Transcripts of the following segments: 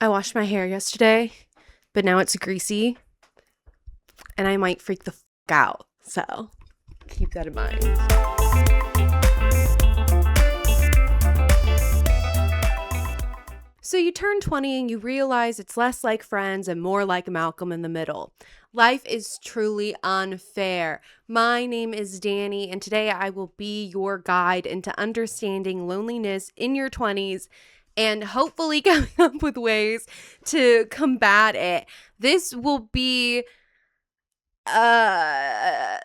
I washed my hair yesterday, but now it's greasy and I might freak the out. So keep that in mind. So you turn 20 and you realize it's less like Friends and more like Malcolm in the Middle. Life is truly unfair. My name is Dani, and today I will be your guide into understanding loneliness in your 20s and hopefully coming up with ways to combat it. This will be a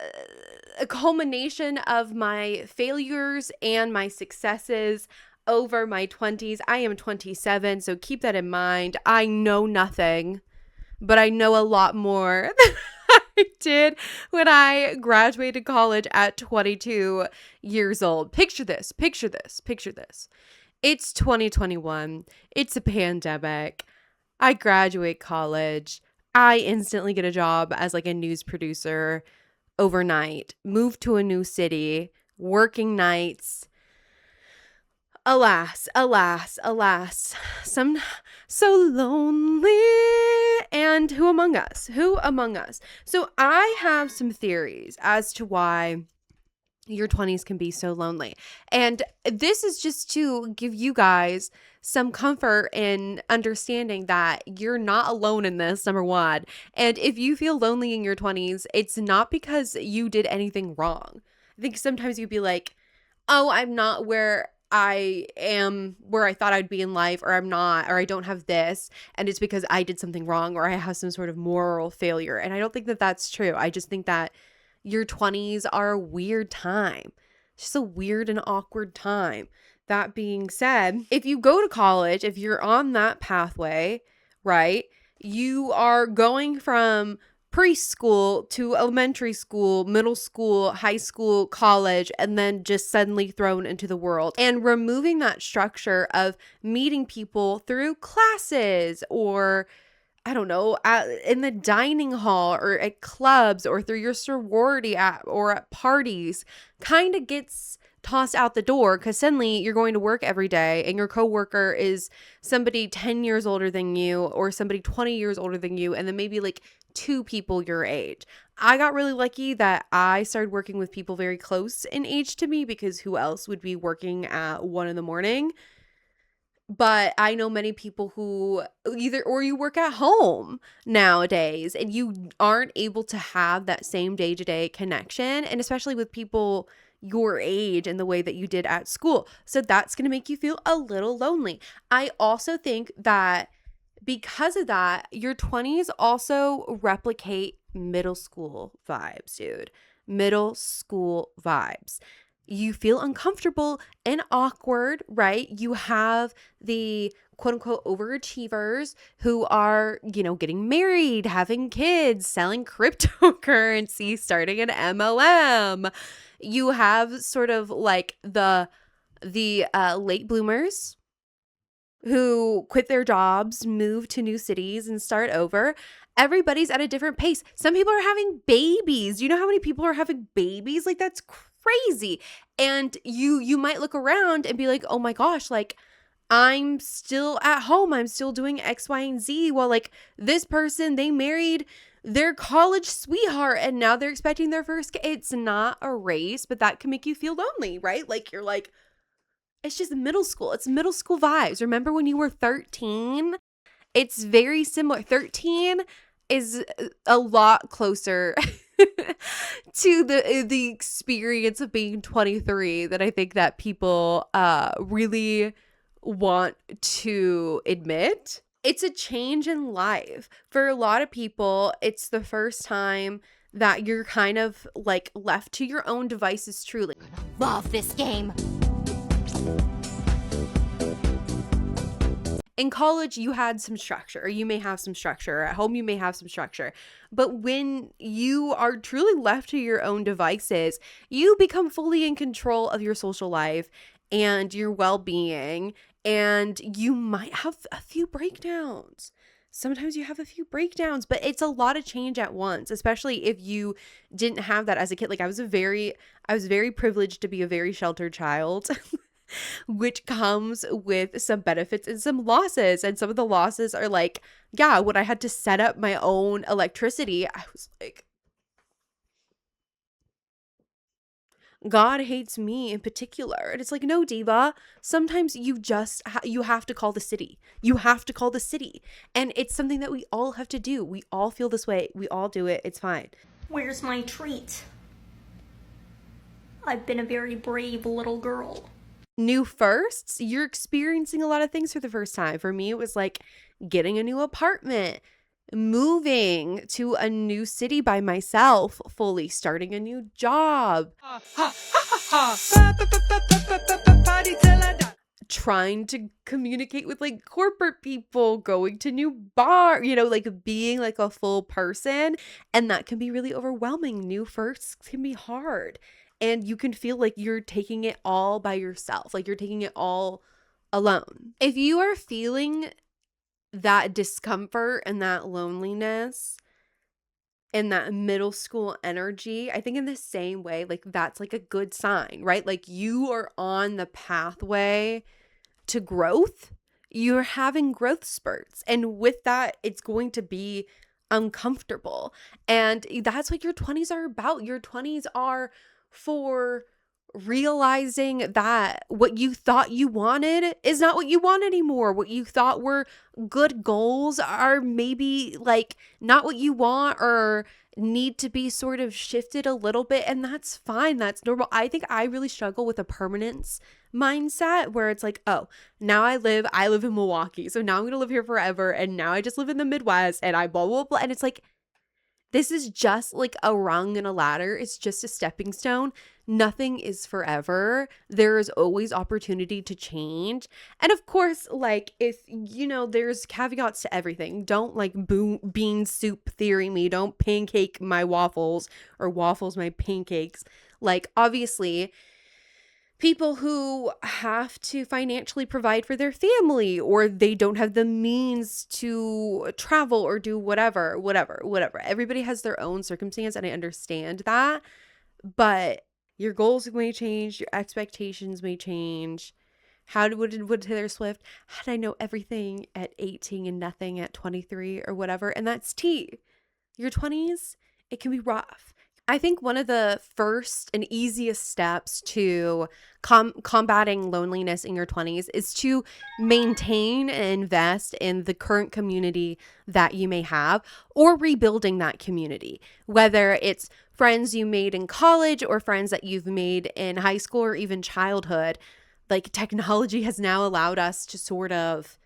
culmination of my failures and my successes over my 20s. I am 27, so keep that in mind. I know nothing, but I know a lot more than I did when I graduated college at 22 years old. Picture this. It's 2021. It's a pandemic. I graduate college. I instantly get a job as like a news producer overnight, move to a new city, working nights. Alas, some so lonely. And who among us? So I have some theories as to why your 20s can be so lonely. And this is just to give you guys some comfort in understanding that you're not alone in this, number one. And if you feel lonely in your 20s, it's not because you did anything wrong. I think sometimes you'd be like, oh, I'm not where I am, where I thought I'd be in life, or I'm not, or I don't have this, and it's because I did something wrong, or I have some sort of moral failure. And I don't think that that's true. I just think that your 20s are a weird time. It's just a weird and awkward time. That being said, if you go to college, if you're on that pathway, right, you are going from preschool to elementary school, middle school, high school, college, and then just suddenly thrown into the world. And removing that structure of meeting people through classes or I don't know, in the dining hall or at clubs or through your sorority or at parties kind of gets tossed out the door because suddenly you're going to work every day and your coworker is somebody 10 years older than you or somebody 20 years older than you, and then maybe like two people your age. I got really lucky that I started working with people very close in age to me because who else would be working at 1 a.m? But I know many people who you work at home nowadays and you aren't able to have that same day-to-day connection, and especially with people your age and the way that you did at school. So that's going to make you feel a little lonely. I also think that because of that, your 20s also replicate middle school vibes, dude. Middle school vibes. You feel uncomfortable and awkward, right? You have the quote unquote overachievers who are, getting married, having kids, selling cryptocurrency, starting an MLM. You have sort of like the late bloomers who quit their jobs, move to new cities and start over. Everybody's at a different pace. Some people are having babies. Do you know how many people are having babies? Like, that's crazy. And you might look around and be like, oh my gosh, like I'm still at home. I'm still doing X, Y, and Z. While like this person, they married their college sweetheart and now they're expecting their first kid. It's not a race, but that can make you feel lonely, right? Like you're like, it's just middle school. It's middle school vibes. Remember when you were 13? It's very similar. 13 is a lot closer to the experience of being 23 that I think that people really want to admit. It's a change in life. For a lot of people, it's the first time that you're kind of like left to your own devices truly. Love this game. In college, you had some structure, or you may have some structure. At home, you may have some structure. But when you are truly left to your own devices, you become fully in control of your social life and your well-being, and you might have a few breakdowns. Sometimes you have a few breakdowns, but it's a lot of change at once, especially if you didn't have that as a kid. Like I was very privileged to be a very sheltered child. which comes with some benefits and some losses. And some of the losses are like, yeah, when I had to set up my own electricity, I was like, God hates me in particular. And it's like, no, diva, sometimes you just you have to call the city. You have to call the city. And it's something that we all have to do. We all feel this way. We all do it. It's fine. Where's my treat? I've been a very brave little girl. New firsts, you're experiencing a lot of things for the first time. For me, it was like getting a new apartment, moving to a new city by myself, fully starting a new job, trying to communicate with like corporate people, going to new bar, like being like a full person. And that can be really overwhelming. New firsts can be hard. And you can feel like you're taking it all by yourself, like you're taking it all alone. If you are feeling that discomfort and that loneliness and that middle school energy, I think in the same way, like that's like a good sign, right? Like you are on the pathway to growth. You're having growth spurts. And with that, it's going to be uncomfortable. And that's what your 20s are about. Your 20s are for realizing that what you thought you wanted is not what you want anymore. What you thought were good goals are maybe like not what you want or need to be sort of shifted a little bit. And that's fine. That's normal. I think I really struggle with a permanence mindset where it's like, oh, now I live in Milwaukee. So now I'm going to live here forever. And now I just live in the Midwest and I blah, blah, blah. And it's like, this is just like a rung in a ladder. It's just a stepping stone. Nothing is forever. There is always opportunity to change. And of course, like if, there's caveats to everything. Don't like bean soup theory me. Don't pancake my waffles or waffles my pancakes. Like obviously, people who have to financially provide for their family or they don't have the means to travel or do whatever. Everybody has their own circumstance and I understand that, but your goals may change, your expectations may change. Would Taylor Swift, how did I know everything at 18 and nothing at 23 or whatever? And that's tea. Your 20s, it can be rough. I think one of the first and easiest steps to combating loneliness in your 20s is to maintain and invest in the current community that you may have or rebuilding that community, whether it's friends you made in college or friends that you've made in high school or even childhood. Like technology has now allowed us to sort of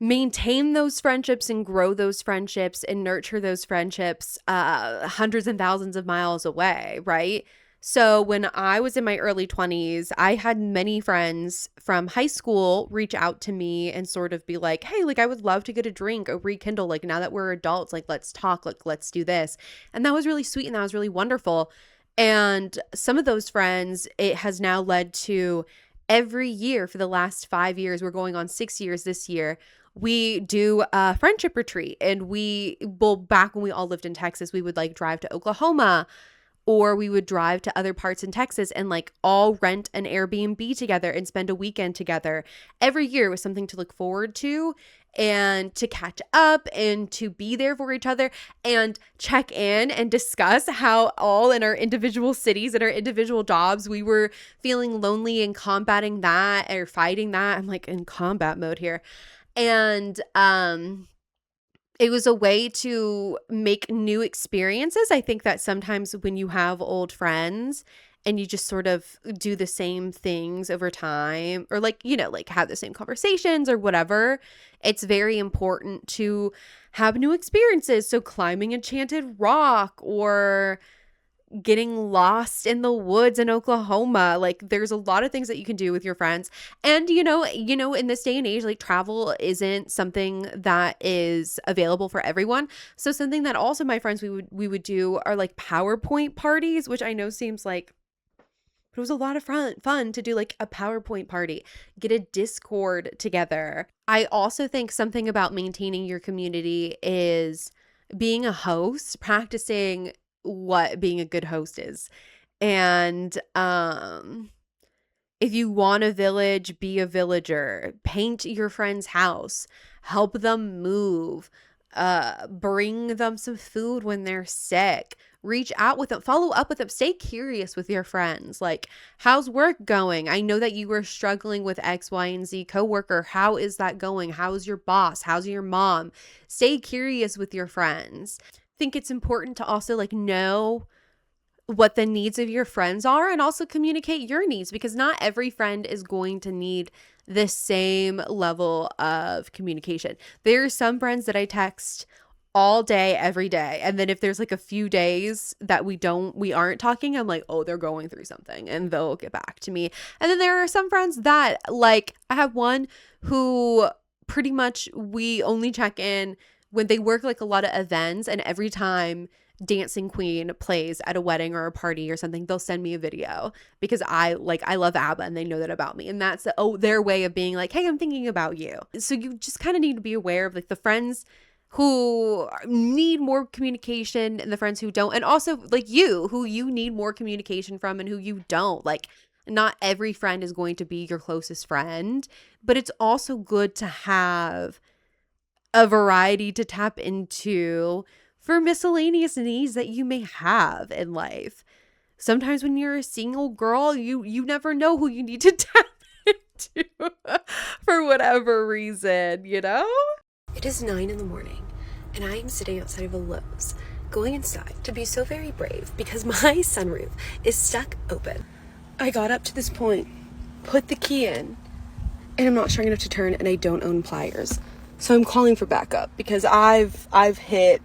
maintain those friendships and grow those friendships and nurture those friendships hundreds and thousands of miles away, right? So when I was in my early 20s, I had many friends from high school reach out to me and sort of be like, hey, like I would love to get a drink or rekindle, like now that we're adults, like let's talk, like let's do this. And that was really sweet and that was really wonderful. And some of those friends, it has now led to every year for the last 5 years, we're going on 6 years this year, we do a friendship retreat. And back when we all lived in Texas, we would like drive to Oklahoma or we would drive to other parts in Texas and like all rent an Airbnb together and spend a weekend together. Every year was something to look forward to and to catch up and to be there for each other and check in and discuss how all in our individual cities and our individual jobs we were feeling lonely and combating that or fighting that. I'm like in combat mode here. And it was a way to make new experiences. I think that sometimes when you have old friends and you just sort of do the same things over time or like, like have the same conversations or whatever, it's very important to have new experiences. So climbing Enchanted Rock or getting lost in the woods in Oklahoma. Like there's a lot of things that you can do with your friends. And in this day and age, like travel isn't something that is available for everyone. So something that also my friends we would do are like PowerPoint parties, which I know seems like it was a lot of fun to do like a PowerPoint party, get a Discord together. I also think something about maintaining your community is being a host, practicing what being a good host is. And If you want a village, be a villager. Paint your friend's house. Help them move. Bring them some food when they're sick. Reach out with them. Follow up with them. Stay curious with your friends. Like, how's work going? I know that you were struggling with X, Y, and Z coworker. How is that going? How's your boss? How's your mom? Stay curious with your friends. I think it's important to also like know what the needs of your friends are and also communicate your needs, because not every friend is going to need the same level of communication. There are some friends that I text all day every day, and then if there's like a few days that we aren't talking, I'm like, oh, they're going through something, and they'll get back to me. And then there are some friends that, like, I have one who pretty much we only check in when they work like a lot of events, and every time Dancing Queen plays at a wedding or a party or something, they'll send me a video because I love ABBA and they know that about me. And that's their way of being like, hey, I'm thinking about you. So you just kind of need to be aware of like the friends who need more communication and the friends who don't. And also like you, who you need more communication from and who you don't. Like, not every friend is going to be your closest friend, but it's also good to have a variety to tap into for miscellaneous needs that you may have in life. Sometimes when you're a single girl, you never know who you need to tap into for whatever reason, you know? It is 9 in the morning, and I am sitting outside of a Lowe's, going inside to be so very brave because my sunroof is stuck open. I got up to this point, put the key in, and I'm not strong enough to turn, and I don't own pliers. So I'm calling for backup because I've hit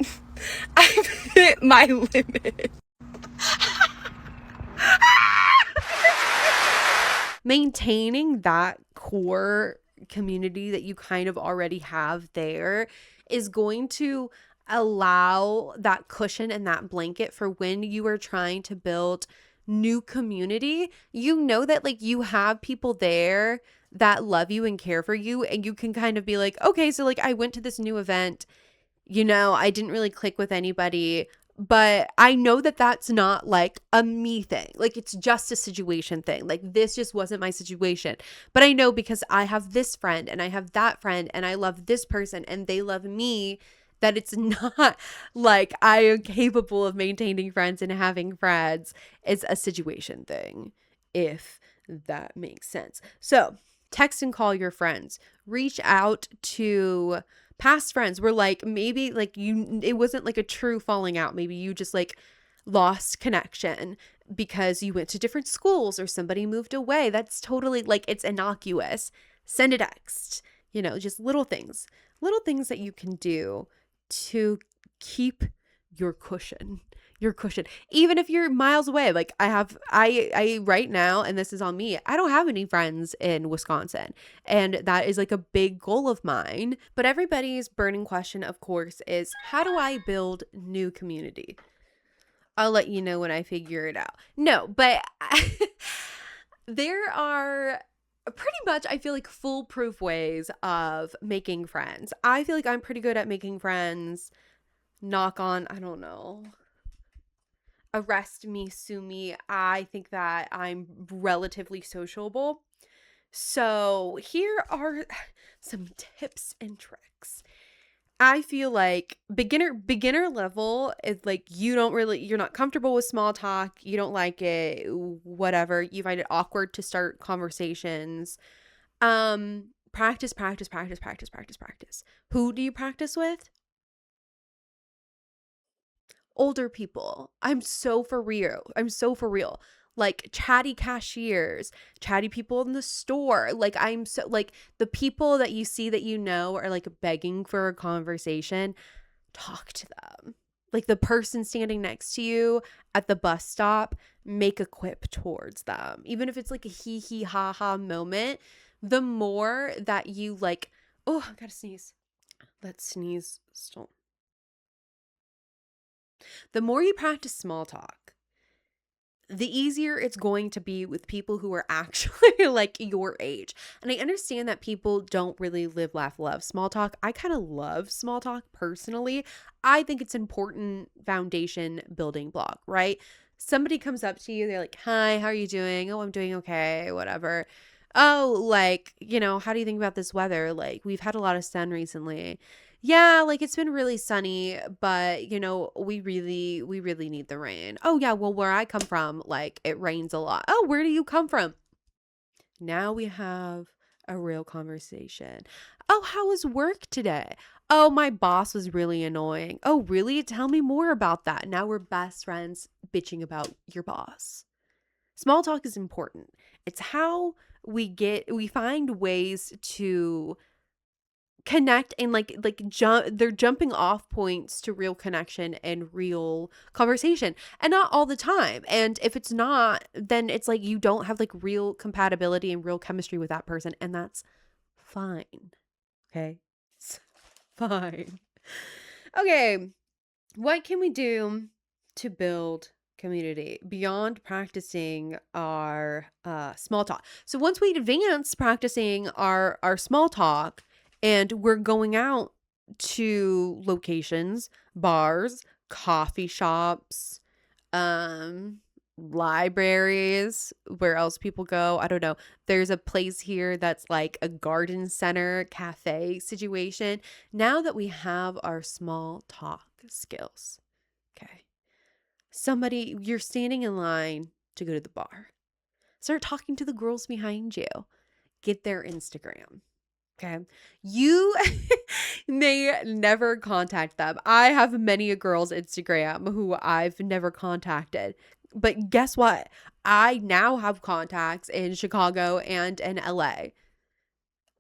my limit. Maintaining that core community that you kind of already have there is going to allow that cushion and that blanket for when you are trying to build new community. You know that like you have people there that love you and care for you, and you can kind of be like, okay, so like I went to this new event, you know, I didn't really click with anybody, but I know that that's not like a me thing. Like, it's just a situation thing. Like, this just wasn't my situation. But I know because I have this friend and I have that friend and I love this person and they love me, that it's not like I am capable of maintaining friends and having friends. It's a situation thing, if that makes sense. So, text and call your friends. Reach out to past friends where like maybe like it wasn't like a true falling out. Maybe you just like lost connection because you went to different schools or somebody moved away. That's totally like, it's innocuous. Send a text, you know, just little things that you can do to keep your cushion, even if you're miles away. Like I right now, and this is on me, I don't have any friends in Wisconsin, and that is like a big goal of mine. But everybody's burning question, of course, is how do I build new community? I'll let you know when I figure it out. No, but there are pretty much, I feel like, foolproof ways of making friends. I feel like I'm pretty good at making friends. Knock on, I don't know, arrest me, sue me. I think that I'm relatively sociable. So here are some tips and tricks. I feel like beginner level is like you're not comfortable with small talk, you don't like it, whatever, you find it awkward to start conversations. Practice, practice, practice, practice, practice, practice. Who do you practice with? Older people. I'm so for real. Like chatty cashiers, chatty people in the store. Like, I'm so like the people that you see that you know are like begging for a conversation, talk to them. Like the person standing next to you at the bus stop, make a quip towards them. Even if it's like a hee hee ha ha moment, the more that you like, oh, I gotta sneeze. Let's sneeze. Still. The more you practice small talk, the easier it's going to be with people who are actually like your age. And I understand that people don't really live, laugh, love small talk. I kind of love small talk personally. I think it's an important foundation building block, right? Somebody comes up to you, they're like, "Hi, how are you doing?" "Oh, I'm doing okay," whatever. "Oh, like, how do you think about this weather? Like, we've had a lot of sun recently." "Yeah, like it's been really sunny, but we really need the rain." "Oh, yeah, well, where I come from, like it rains a lot." "Oh, where do you come from?" Now we have a real conversation. "Oh, how was work today?" "Oh, my boss was really annoying." "Oh, really? Tell me more about that." Now we're best friends bitching about your boss. Small talk is important. It's how we find ways to connect and they're jumping off points to real connection and real conversation, and not all the time. And if it's not, then it's like you don't have like real compatibility and real chemistry with that person, and that's fine. Okay. It's fine. Okay, what can we do to build community beyond practicing our small talk? So once we advance practicing our small talk and we're going out to locations, bars, coffee shops, um libraries, where else people go, I don't know. There's a place here that's like a garden center cafe situation. Now that we have our small talk skills, okay, you're standing in line to go to the bar, start talking to the girls behind you, get their Instagram. Okay. You may never contact them. I have many a girl's Instagram who I've never contacted. But guess what? I now have contacts in Chicago and in LA.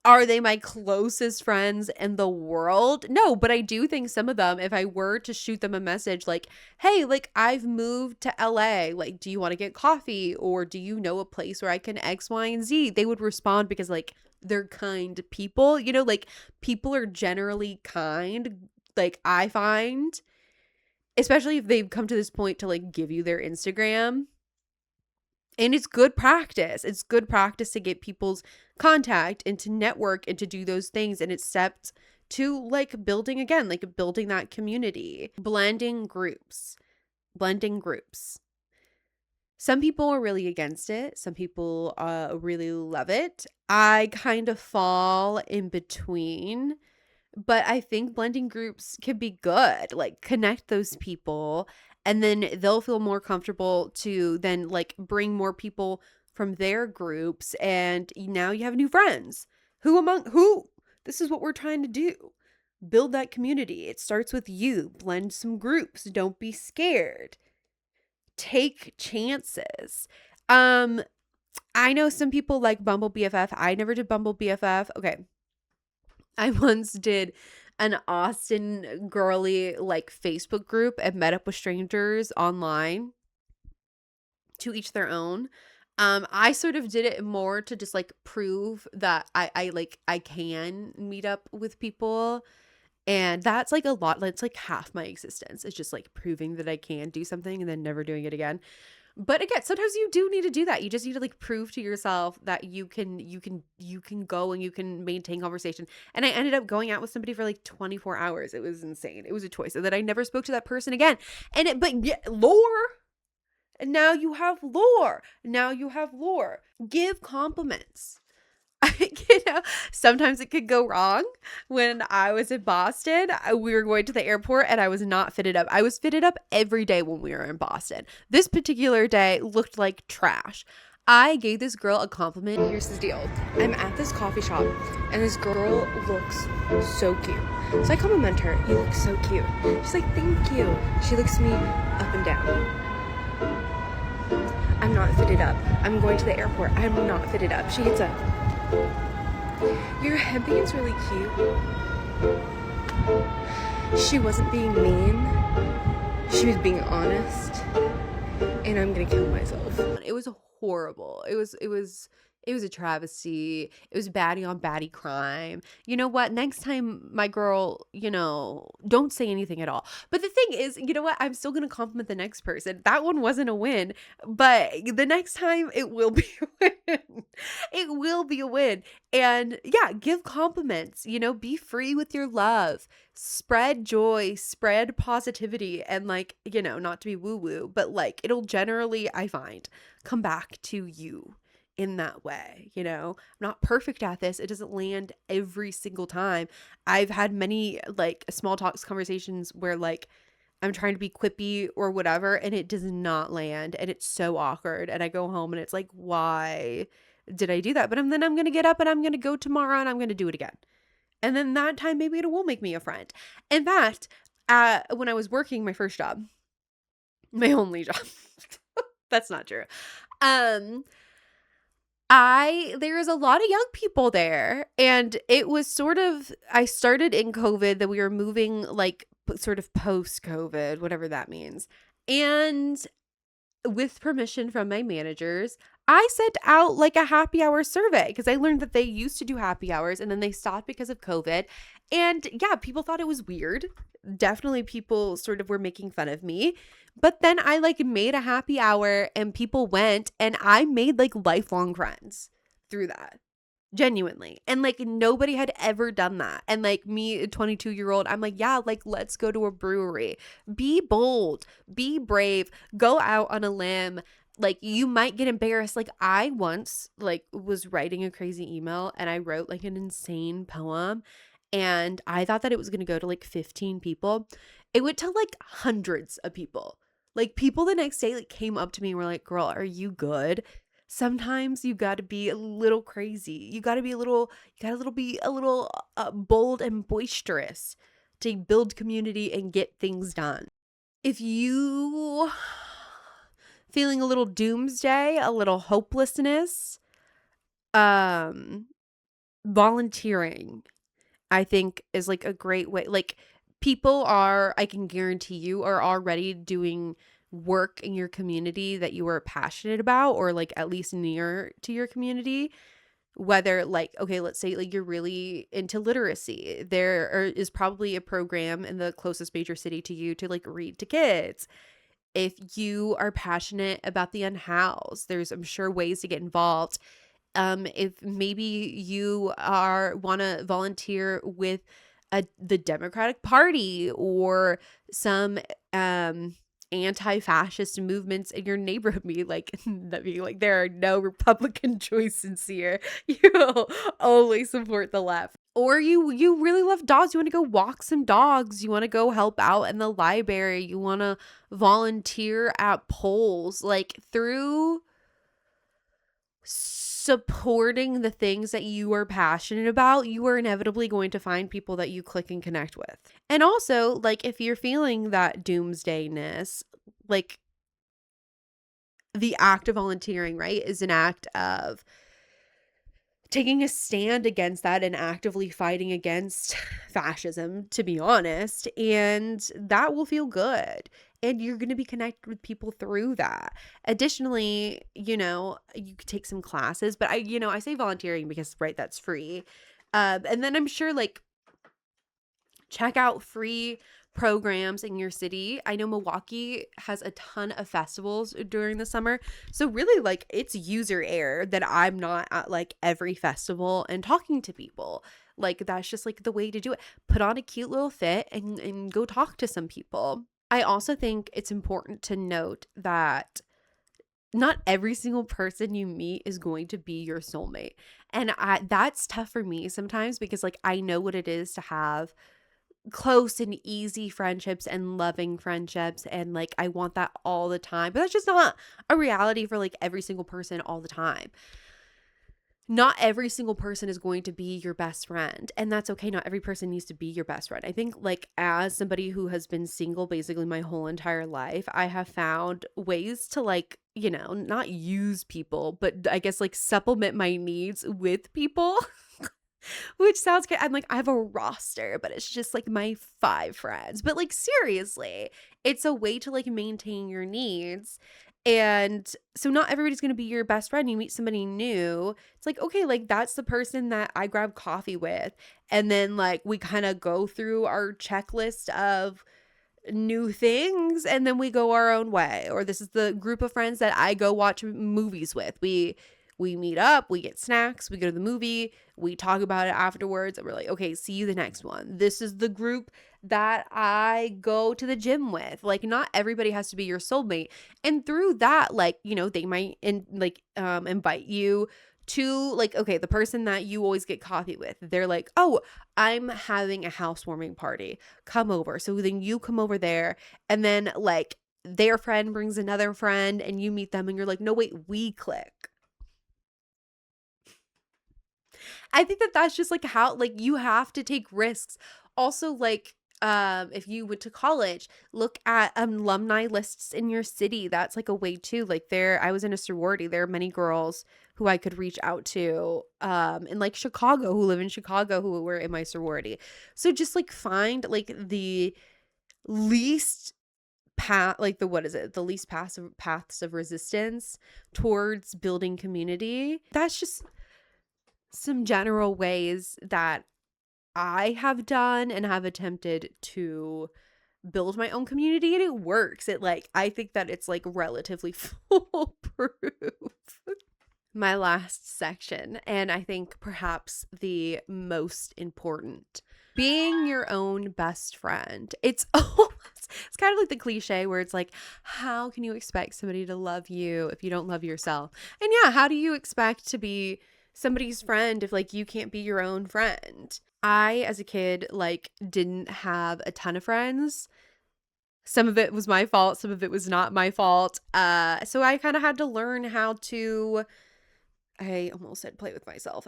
Are they my closest friends in the world? No, but I do think some of them, if I were to shoot them a message like, "Hey, like I've moved to LA, like do you want to get coffee, or do you know a place where I can X, Y, and Z?" They would respond because like they're kind people, like people are generally kind, like I find, especially if they've come to this point to like give you their Instagram. And it's good practice. It's good practice to get people's contact and to network and to do those things. And it's steps to like building again, like building that community, blending groups, blending groups. Some people are really against it. Some people really love it. I kind of fall in between. But I think blending groups can be good. Like connect those people, and then they'll feel more comfortable to then like bring more people from their groups, and now you have new friends. Who? This is what we're trying to do. Build that community. It starts with you. Blend some groups. Don't be scared. Take chances. I know some people like Bumble BFF. I never did Bumble BFF. Okay. I once did an Austin girly like Facebook group and met up with strangers online, to each their own. I sort of did it more to just like prove that I can meet up with people. And that's like a lot. It's like half my existence. It's just like proving that I can do something and then never doing it again. But again, sometimes you do need to do that. You just need to like prove to yourself that you can go and you can maintain conversation. And I ended up going out with somebody for like 24 hours. It was insane. It was a choice. And then I never spoke to that person again. But yeah, lore. And now you have lore. Now you have lore. Give compliments. Sometimes it could go wrong. When I was in Boston, we were going to the airport and I was not fitted up. I was fitted up every day when we were in Boston. This particular day looked like trash. I gave this girl a compliment. Here's the deal. I'm at this coffee shop and this girl looks so cute. So I compliment her. "You look so cute." She's like, "Thank you." She looks me up and down. "I'm not fitted up. I'm going to the airport. I'm not fitted up." She gets up. "Your headband's really cute." She wasn't being mean. She was being honest. And I'm gonna kill myself. It was horrible. It was a travesty. It was baddie on baddie crime. You know what? Next time, my girl, don't say anything at all. But the thing is, you know what? I'm still going to compliment the next person. That one wasn't a win, but the next time it will be a win. It will be a win. And yeah, give compliments, be free with your love, spread joy, spread positivity, and like, not to be woo woo, but like it'll generally, I find, come back to you in that way. I'm not perfect at this. It doesn't land every single time. I've had many like small talks conversations where like I'm trying to be quippy or whatever and it does not land and it's so awkward and I go home and it's like, why did I do that? But then I'm going to get up and I'm going to go tomorrow and I'm going to do it again. And then that time maybe it will make me a friend. In fact, when I was working my first job, my only job, that's not true. There was a lot of young people there and it was sort of, I started in COVID that we were moving like sort of post COVID, whatever that means. And with permission from my managers, I sent out like a happy hour survey because I learned that they used to do happy hours and then they stopped because of COVID. And yeah, people thought it was weird. Definitely people sort of were making fun of me. But then I like made a happy hour and people went and I made like lifelong friends through that. Genuinely. And like nobody had ever done that. And like me, a 22-year-old, I'm like, yeah, like let's go to a brewery. Be bold, be brave, go out on a limb. Like you might get embarrassed. Like I once like was writing a crazy email and I wrote like an insane poem and I thought that it was going to go to like 15 people. It went to like hundreds of people. Like people the next day like came up to me and were like, "Girl, are you good?" Sometimes you got to be a little crazy. You got to be a little, bold and boisterous to build community and get things done. If you feeling a little doomsday, a little hopelessness, um, volunteering, I think is like a great way. Like people are, I can guarantee you, are already doing work in your community that you are passionate about or like at least near to your community. Whether like, okay, let's say like you're really into literacy. Is probably a program in the closest major city to you to like read to kids. If you are passionate about the unhoused, there's, I'm sure, ways to get involved. If maybe you want to volunteer with the Democratic Party or some anti-fascist movements in your neighborhood, be like there are no Republican choices here. You only support the left. Or you really love dogs. You want to go walk some dogs. You want to go help out in the library. You want to volunteer at polls. Like through supporting the things that you are passionate about, you are inevitably going to find people that you click and connect with. And also, like if you're feeling that doomsdayness, like the act of volunteering, right, is an act of taking a stand against that and actively fighting against fascism, to be honest. And that will feel good. And you're going to be connected with people through that. Additionally, you could take some classes, but I say volunteering because, right, that's free. And then I'm sure like check out free programs in your city. I know Milwaukee has a ton of festivals during the summer. So really like it's user error that I'm not at like every festival and talking to people. Like that's just like the way to do it. Put on a cute little fit and go talk to some people. I also think it's important to note that not every single person you meet is going to be your soulmate. And that's tough for me sometimes because like I know what it is to have close and easy friendships and loving friendships, and like I want that all the time, but that's just not a reality for like every single person all the time. Not every single person is going to be your best friend, and that's okay. Not every person needs to be your best friend. I think like as somebody who has been single basically my whole entire life, I have found ways to like, not use people, but I guess like supplement my needs with people. Which sounds good. I'm like, I have a roster, but it's just like my 5 friends. But like, seriously, it's a way to like maintain your needs. And so not everybody's going to be your best friend. You meet somebody new. It's like, okay, like that's the person that I grab coffee with. And then like we kind of go through our checklist of new things and then we go our own way. Or this is the group of friends that I go watch movies with. We meet up, we get snacks, we go to the movie, we talk about it afterwards, and we're like, okay, see you the next one. This is the group that I go to the gym with. Like, not everybody has to be your soulmate. And through that, like, you know, they might invite you to, like, okay, the person that you always get coffee with, they're like, oh, I'm having a housewarming party, come over. So then you come over there, and then like their friend brings another friend and you meet them and you're like, no, wait, we click. I think that that's just like how, like, you have to take risks. Also, like, if you went to college, look at alumni lists in your city. That's like a way too. Like, I was in a sorority. There are many girls who I could reach out to, in like Chicago, who live in Chicago, who were in my sorority. So just like find like the least path, like the least paths of resistance towards building community. That's just some general ways that I have done and have attempted to build my own community, and it works. I think that it's like relatively foolproof. My last section, and I think perhaps the most important, being your own best friend. It's kind of like the cliche where it's like, how can you expect somebody to love you if you don't love yourself? And yeah, how do you expect to be somebody's friend if like you can't be your own friend? I, as a kid, like didn't have a ton of friends. Some of it was my fault, some of it was not my fault. So I kind of had to learn how to, I almost said play with myself.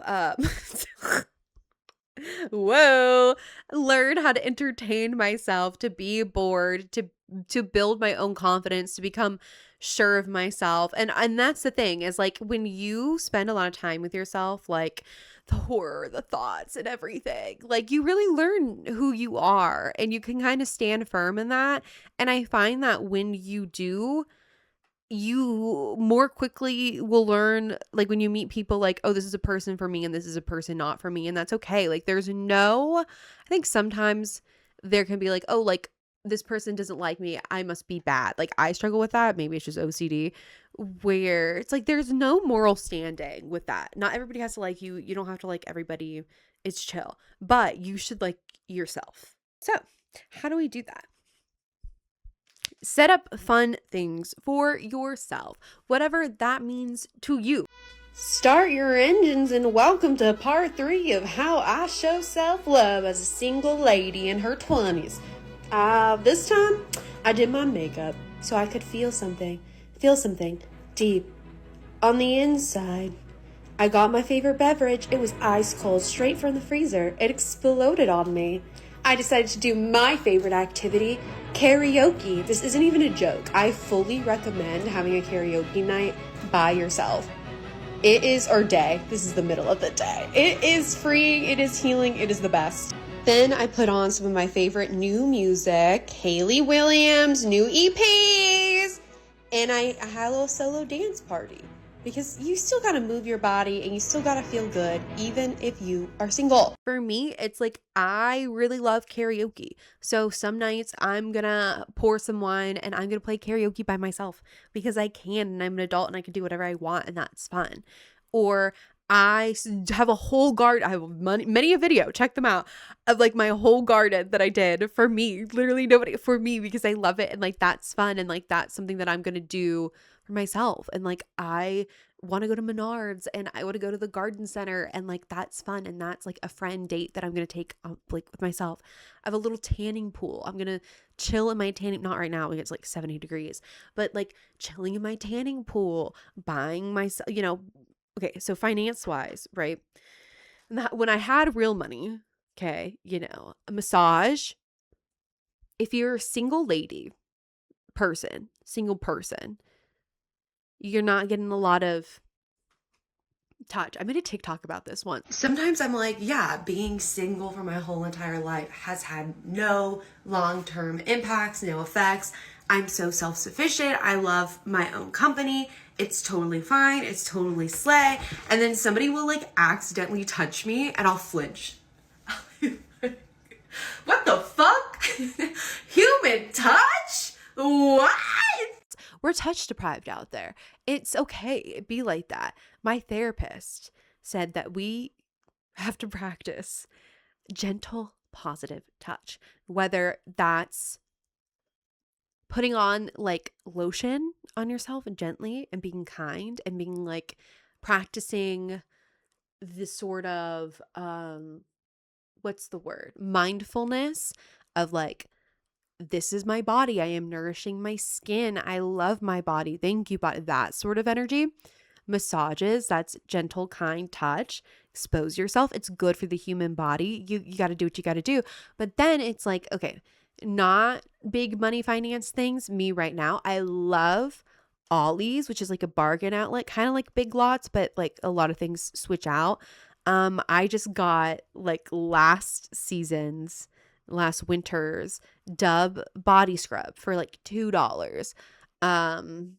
Whoa, learn how to entertain myself, to be bored, to build my own confidence, to become sure of myself. And that's the thing, is like when you spend a lot of time with yourself, like the horror, the thoughts and everything, like you really learn who you are and you can kind of stand firm in that. And I find that when you do, you more quickly will learn, like when you meet people, like, oh, this is a person for me and this is a person not for me, and that's okay. Like I think sometimes there can be like, oh, like this person doesn't like me, I must be bad. Like I struggle with that, maybe it's just OCD, where it's like there's no moral standing with that. Not everybody has to like you, you don't have to like everybody, it's chill, but you should like yourself. So how do we do that? Set up fun things for yourself, whatever that means to you. Start your engines and welcome to part 3 of how I show self-love as a single lady in her 20s. This time I did my makeup so I could feel something deep on the inside. I got my favorite beverage. It was ice cold, straight from the freezer. It exploded on me. I decided to do my favorite activity, karaoke. This isn't even a joke. I fully recommend having a karaoke night by yourself. It is, or day. This is the middle of the day. It is free. It is healing. It is the best. Then I put on some of my favorite new music, Hayley Williams, new EPs, and I had a little solo dance party. Because you still gotta move your body and you still gotta feel good, even if you are single. For me, it's like I really love karaoke. So some nights I'm gonna pour some wine and I'm gonna play karaoke by myself because I can, and I'm an adult and I can do whatever I want, and that's fun. Or I have a whole garden. I have many a video, check them out, of like my whole garden that I did for me. Literally nobody, for me, because I love it and like that's fun and like that's something that I'm gonna do for myself. And like I want to go to Menards and I want to go to the garden center, and like that's fun, and that's like a friend date that I'm gonna take like with myself. I have a little tanning pool. I'm gonna chill in my tanning, not right now, it's like 70 degrees, but like chilling in my tanning pool, buying myself, you know. Okay, so finance wise, right? When I had real money, okay, you know, a massage. If you're a single person, you're not getting a lot of touch. I made a TikTok about this once. Sometimes I'm like, yeah, being single for my whole entire life has had no long-term impacts, no effects. I'm so self-sufficient. I love my own company. It's totally fine. It's totally slay. And then somebody will like accidentally touch me and I'll flinch. What the fuck? Human touch? What? We're touch deprived out there. It's okay. Be like that. My therapist said that we have to practice gentle, positive touch, whether that's putting on like lotion on yourself gently and being kind and being like practicing this sort of what's the word, mindfulness of like, this is my body, I am nourishing my skin, I love my body, thank you body, that sort of energy. Massages, that's gentle, kind touch. Expose yourself, it's good for the human body. You got to do what you got to do. But then it's like, okay, not big money finance things. Me right now, I love Ollie's, which is like a bargain outlet, kind of like Big Lots, but like a lot of things switch out. I just got like last winter's Dove body scrub for like $2. Um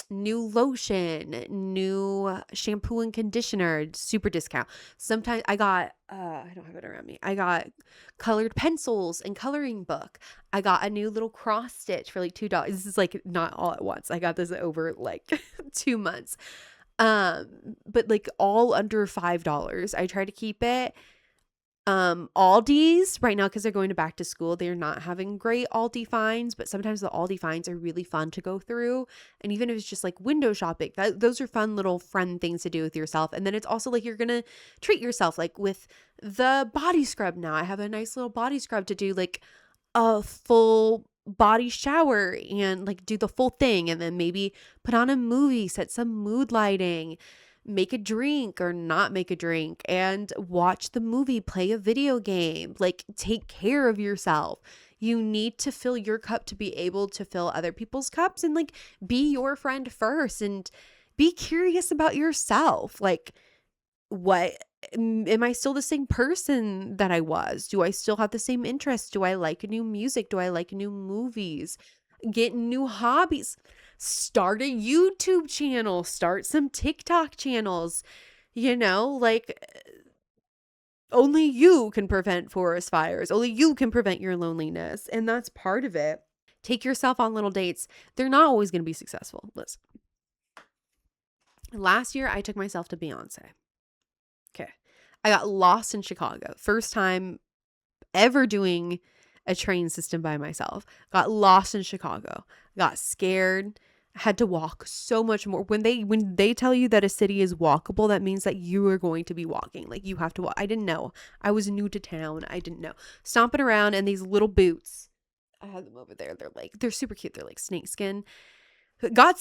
New lotion, new shampoo and conditioner, super discount. Sometimes I got I don't have it around me. I got colored pencils and coloring book. I got a new little cross stitch for like $2. This is like not all at once. I got this over like 2 months. But like all under $5. I try to keep it. Aldi's right now, because they're going to back to school, they're not having great Aldi finds, but sometimes the Aldi finds are really fun to go through. And even if it's just like window shopping, those are fun little friend things to do with yourself. And then it's also like you're gonna treat yourself, like with the body scrub. Now I have a nice little body scrub to do like a full body shower and like do the full thing, and then maybe put on a movie, set some mood lighting, make a drink or not make a drink, and watch the movie, play a video game, like take care of yourself. You need to fill your cup to be able to fill other people's cups, and like be your friend first and be curious about yourself. Like, what am I still the same person that I was? Do I still have the same interests? Do I like new music? Do I like new movies? Get new hobbies. Start a YouTube channel, start some TikTok channels. Like only you can prevent forest fires. Only you can prevent your loneliness, and that's part of it. Take yourself on little dates. They're not always going to be successful. Listen. Last year I took myself to Beyonce. Okay. I got lost in Chicago. First time ever doing a train system by myself. Got lost in Chicago. Got scared. Had to walk so much more. When they tell you that a city is walkable, that means that you are going to be walking. Like you have to walk. I didn't know. I was new to town. I didn't know. Stomping around in these little boots. I have them over there. They're super cute. They're like snakeskin. Got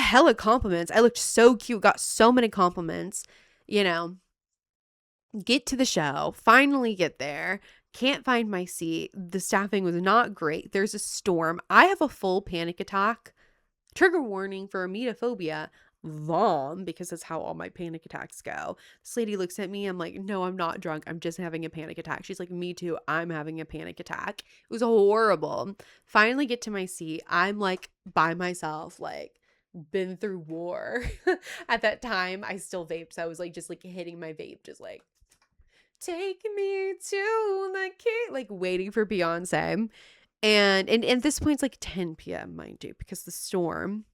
hella compliments. I looked so cute. Got so many compliments. Get to the show, finally get there, can't find my seat. The staffing was not great. There's a storm. I have a full panic attack. Trigger warning for emetophobia. Vom, because that's how all my panic attacks go. This lady looks at me. I'm like, no, I'm not drunk. I'm just having a panic attack. She's like, me too. I'm having a panic attack. It was horrible. Finally get to my seat. I'm like by myself, like been through war. At that time, I still vaped. So I was like just like hitting my vape, just like, take me to the key, like waiting for Beyonce. And at this point, it's like 10 p.m., mind you, because the storm.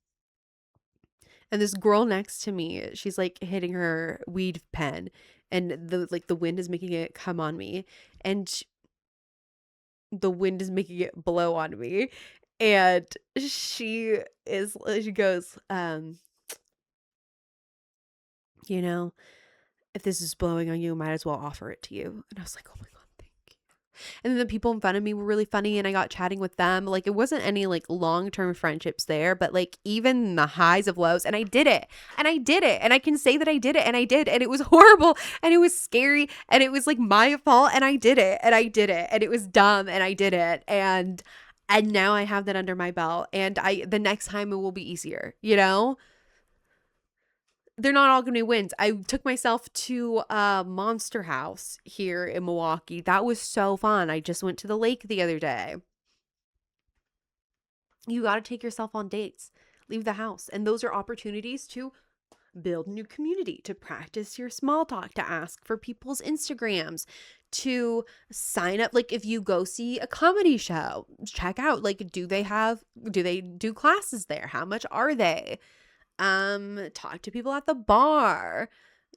And this girl next to me, she's like hitting her weed pen, and the wind is making it come on me, and the wind is making it blow on me. And she goes, if this is blowing on you, might as well offer it to you. And I was like, oh my God, thank you. And then the people in front of me were really funny, and I got chatting with them. Like, it wasn't any like long-term friendships there, but like even the highs of lows. And I did it. And I did it. And I can say that I did it. And I did. And it was horrible. And it was scary. And it was like my fault. And I did it. And I did it. And it was dumb. And I did it. And now I have that under my belt. And the next time it will be easier, They're not all going to be wins. I took myself to a Monster House here in Milwaukee. That was so fun. I just went to the lake the other day. You got to take yourself on dates, leave the house. And those are opportunities to build a new community, to practice your small talk, to ask for people's Instagrams, to sign up. Like if you go see a comedy show, check out, like, do they do classes there? How much are they? Talk to people at the bar,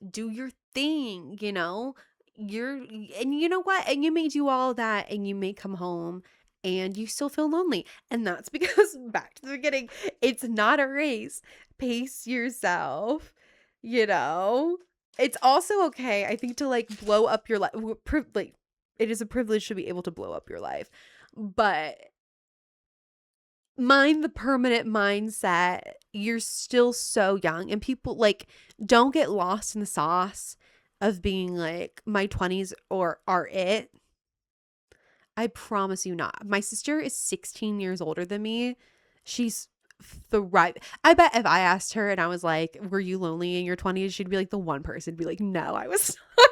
do your thing, and you know what? And you may do all that and you may come home and you still feel lonely. And that's because, back to the beginning, it's not a race. Pace yourself, you know? It's also okay, I think, to like blow up your life. Like, it is a privilege to be able to blow up your life. But mind the permanent mindset. You're still so young, and people, like, don't get lost in the sauce of being like, my 20s or are it. I promise you not. My sister is 16 years older than me. She's thriving. I bet if I asked her and I was like, were you lonely in your 20s? She'd be like the one person be like, no, I was not.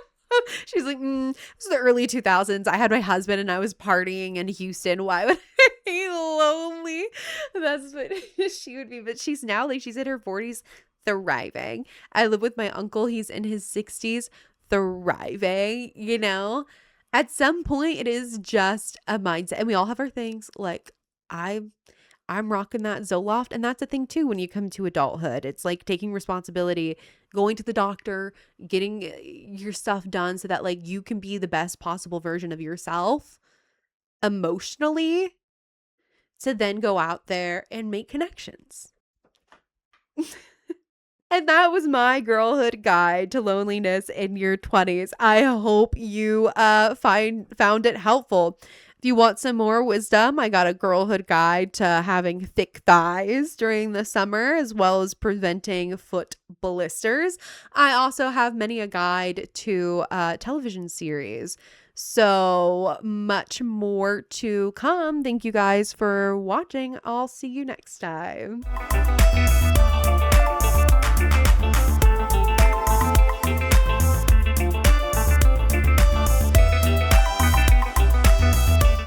She's like, it was the early 2000s. I had my husband and I was partying in Houston. Why would I be lonely? That's what she would be. But she's now, like, she's in her 40s, thriving. I live with my uncle. He's in his 60s, thriving, At some point, it is just a mindset. And we all have our things. Like, I'm rocking that Zoloft. And that's a thing too when you come to adulthood. It's like taking responsibility, going to the doctor, getting your stuff done so that, like, you can be the best possible version of yourself emotionally, to then go out there and make connections. And that was my girlhood guide to loneliness in your 20s. I hope you found it helpful. If you want some more wisdom, I got a girlhood guide to having thick thighs during the summer, as well as preventing foot blisters. I also have many a guide to television series. So much more to come. Thank you guys for watching. I'll see you next time.